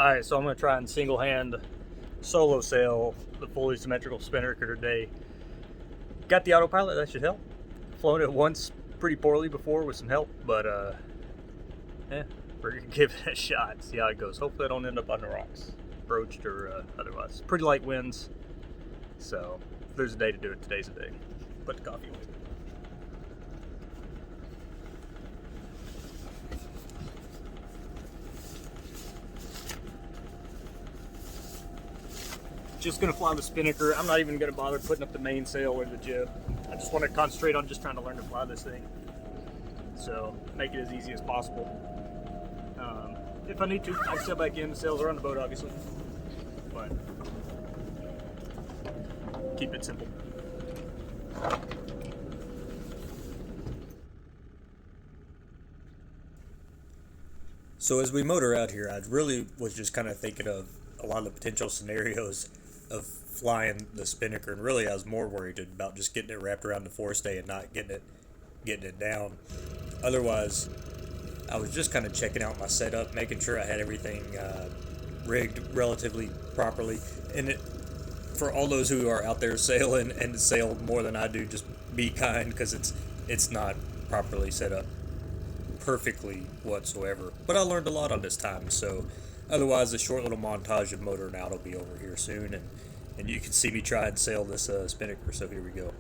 Alright, so I'm going to try and single-hand solo sail the fully symmetrical Spinnaker today. Got the autopilot, that should help. Flown it once pretty poorly before with some help, but yeah, we're going to give it a shot, see how it goes. Hopefully I don't end up on the rocks, broached or otherwise. Pretty light winds, so if there's a day to do it, today's the day. Put the coffee away. Just gonna fly the Spinnaker. I'm not even gonna bother putting up the mainsail or the jib. I just want to concentrate on just trying to learn to fly this thing. So make it as easy as possible. If I need to, I can sail back in. The sails are on the boat, obviously, but keep it simple. So as we motor out here, I really was just kind of thinking of a lot of the potential scenarios of flying the Spinnaker, and really I was more worried about just getting it wrapped around the forestay and not getting it down. Otherwise, I was just kind of checking out my setup, making sure I had everything rigged relatively properly. And for all those who are out there sailing and sail more than I do, just be kind, because it's not properly set up perfectly whatsoever. But I learned a lot on this time, so otherwise, a short little montage of motoring out will be over here soon, and you can see me try and sail this Spinnaker, so here we go.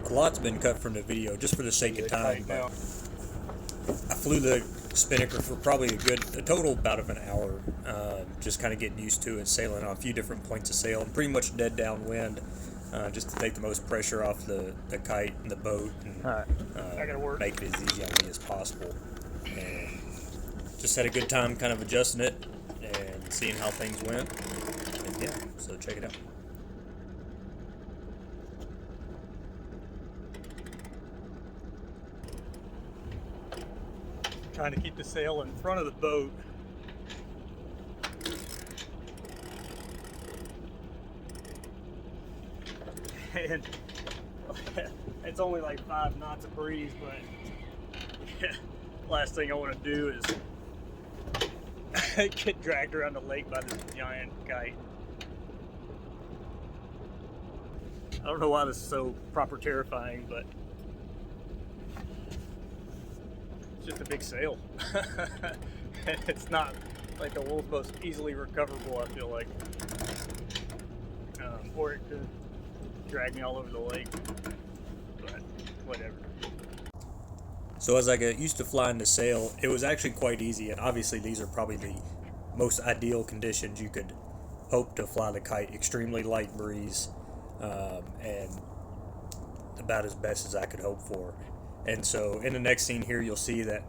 A lot's been cut from the video just for the sake of time, but I flew the Spinnaker for probably a total about of an hour, just kind of getting used to it, sailing on a few different points of sail, and pretty much dead downwind, just to take the most pressure off the kite and the boat, and make it as easy on me as possible. And just had a good time kind of adjusting it and seeing how things went, and yeah, so check it out. Trying to keep the sail in front of the boat. And it's only like 5 knots of breeze, but last thing I want to do is get dragged around the lake by this giant kite. I don't know why this is so proper terrifying, but just a big sail. It's not like the world's most easily recoverable, I feel like. Or it could drag me all over the lake, but whatever. So as I got used to flying the sail, it was actually quite easy, and obviously these are probably the most ideal conditions you could hope to fly the kite. Extremely light breeze, and about as best as I could hope for. And so in the next scene here, you'll see that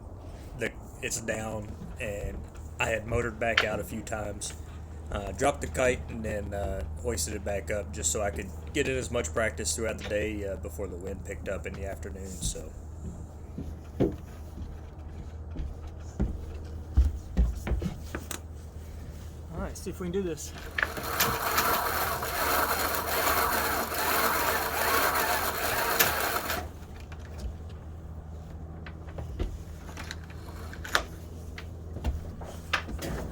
it's down, and I had motored back out a few times, dropped the kite, and then hoisted it back up just so I could get in as much practice throughout the day before the wind picked up in the afternoon. So all right, see if we can do this.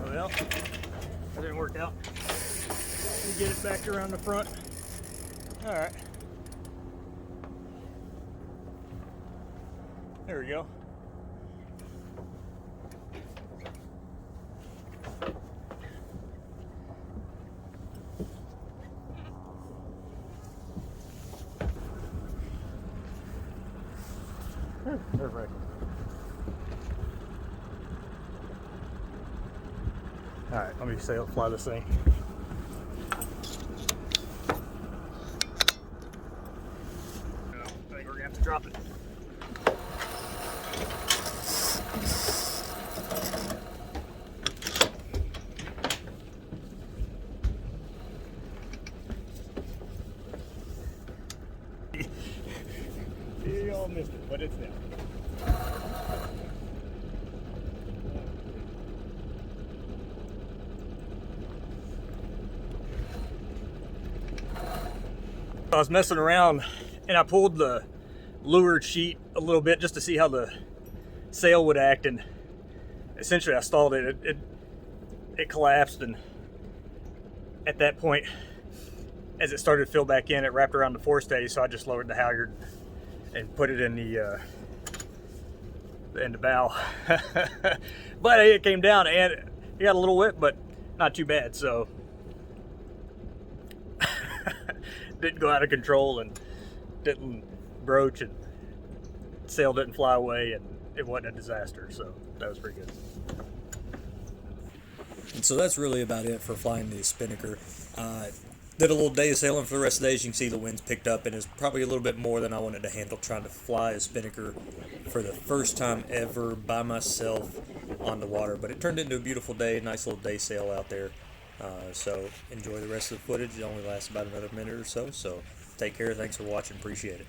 Well, that didn't work out. Let me get it back around the front. All right. There we go. Perfect. Alright, let me fly this thing. I think we're gonna have to drop it. I was messing around and I pulled the lure sheet a little bit just to see how the sail would act, and essentially I stalled it. It collapsed, and at that point, as it started to fill back in, it wrapped around the forestay, so I just lowered the halyard and put it in the bow. But it came down and it got a little wet, but not too bad, so didn't go out of control and didn't broach, and sail didn't fly away, and it wasn't a disaster, so that was pretty good. And so that's really about it for flying the Spinnaker. Did a little day of sailing for the rest of the day. As you can see, the wind's picked up and is probably a little bit more than I wanted to handle trying to fly a Spinnaker for the first time ever by myself on the water. But it turned into a beautiful day, nice little day sail out there. So enjoy the rest of the footage. It only lasts about another minute or so. So take care. Thanks for watching. Appreciate it.